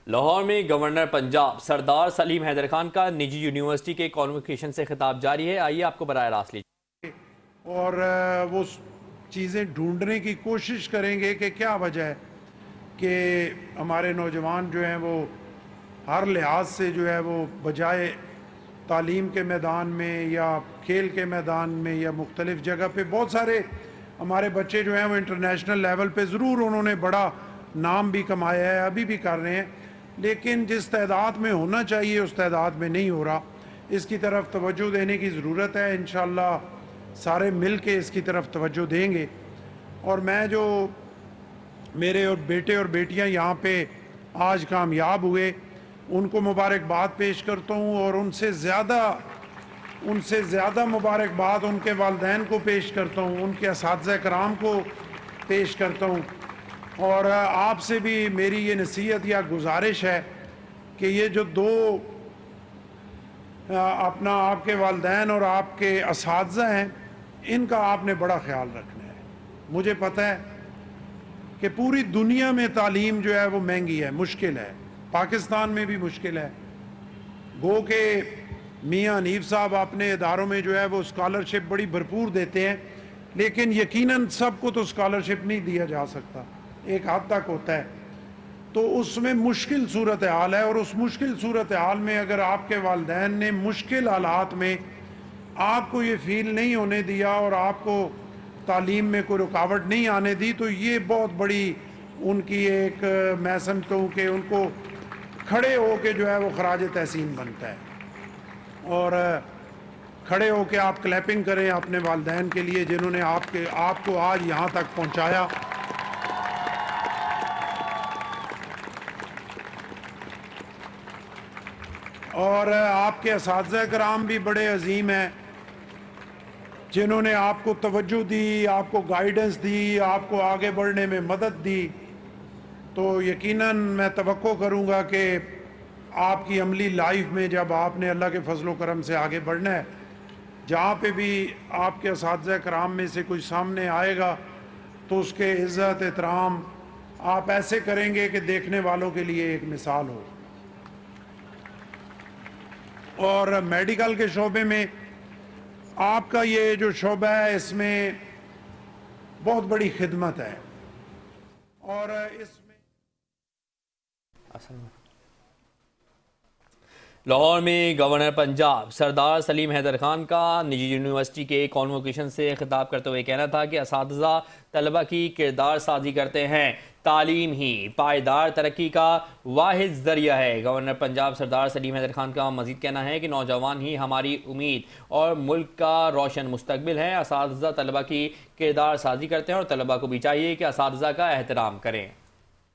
لاہور میں گورنر پنجاب سردار سلیم حیدر خان کا نجی یونیورسٹی کے کانووکیشن سے خطاب جاری ہے. آئیے آپ کو براہ راست لیجیے. اور وہ چیزیں ڈھونڈنے کی کوشش کریں گے کہ کیا وجہ ہے کہ ہمارے نوجوان جو ہیں وہ ہر لحاظ سے جو ہے وہ بجائے تعلیم کے میدان میں یا کھیل کے میدان میں یا مختلف جگہ پہ بہت سارے ہمارے بچے جو ہیں وہ انٹرنیشنل لیول پہ ضرور انہوں نے بڑا نام بھی کمایا ہے، ابھی بھی کر رہے ہیں، لیکن جس تعداد میں ہونا چاہیے اس تعداد میں نہیں ہو رہا. اس کی طرف توجہ دینے کی ضرورت ہے. انشاءاللہ سارے مل کے اس کی طرف توجہ دیں گے. اور میں جو میرے اور بیٹے اور بیٹیاں یہاں پہ آج کامیاب ہوئے ان کو مبارکباد پیش کرتا ہوں، اور ان سے زیادہ مبارکباد ان کے والدین کو پیش کرتا ہوں، ان کے اساتذہ کرام کو پیش کرتا ہوں. اور آپ سے بھی میری یہ نصیحت یا گزارش ہے کہ یہ جو دو آپ کے والدین اور آپ کے اساتذہ ہیں ان کا آپ نے بڑا خیال رکھنا ہے. مجھے پتہ ہے کہ پوری دنیا میں تعلیم جو ہے وہ مہنگی ہے، مشکل ہے، پاکستان میں بھی مشکل ہے. گو کہ میاں حنیف صاحب اپنے اداروں میں جو ہے وہ اسکالرشپ بڑی بھرپور دیتے ہیں، لیکن یقیناً سب کو تو اسکالرشپ نہیں دیا جا سکتا، ایک حد تک ہوتا ہے. تو اس میں مشکل صورتحال ہے، اور اس مشکل صورتحال میں اگر آپ کے والدین نے مشکل حالات میں آپ کو یہ فیل نہیں ہونے دیا اور آپ کو تعلیم میں کوئی رکاوٹ نہیں آنے دی، تو یہ بہت بڑی ان کی ایک میں سمجھتا ہوں کہ ان کو کھڑے ہو کے جو ہے وہ خراج تحسین بنتا ہے. اور کھڑے ہو کے آپ کلیپنگ کریں اپنے والدین کے لیے جنہوں نے آپ کو آج یہاں تک پہنچایا. اور آپ کے اساتذہ کرام بھی بڑے عظیم ہیں جنہوں نے آپ کو توجہ دی، آپ کو گائیڈنس دی، آپ کو آگے بڑھنے میں مدد دی. تو یقیناً میں توقع کروں گا کہ آپ کی عملی لائف میں جب آپ نے اللہ کے فضل و کرم سے آگے بڑھنا ہے، جہاں پہ بھی آپ کے اساتذہ کرام میں سے کوئی سامنے آئے گا تو اس کے عزت احترام آپ ایسے کریں گے کہ دیکھنے والوں کے لیے ایک مثال ہو. اور میڈیکل کے شعبے میں آپ کا یہ جو شعبہ ہے اس میں بہت بڑی خدمت ہے، اور اس میں لاہور میں گورنر پنجاب سردار سلیم حیدر خان کا نجی یونیورسٹی کے کانووکیشن سے خطاب کرتے ہوئے کہنا تھا کہ اساتذہ طلبہ کی کردار سازی کرتے ہیں. تعلیم ہی پائیدار ترقی کا واحد ذریعہ ہے. گورنر پنجاب سردار سلیم حیدر خان کا مزید کہنا ہے کہ نوجوان ہی ہماری امید اور ملک کا روشن مستقبل ہے. اساتذہ طلبہ کی کردار سازی کرتے ہیں اور طلبہ کو بھی چاہیے کہ اساتذہ کا احترام کریں.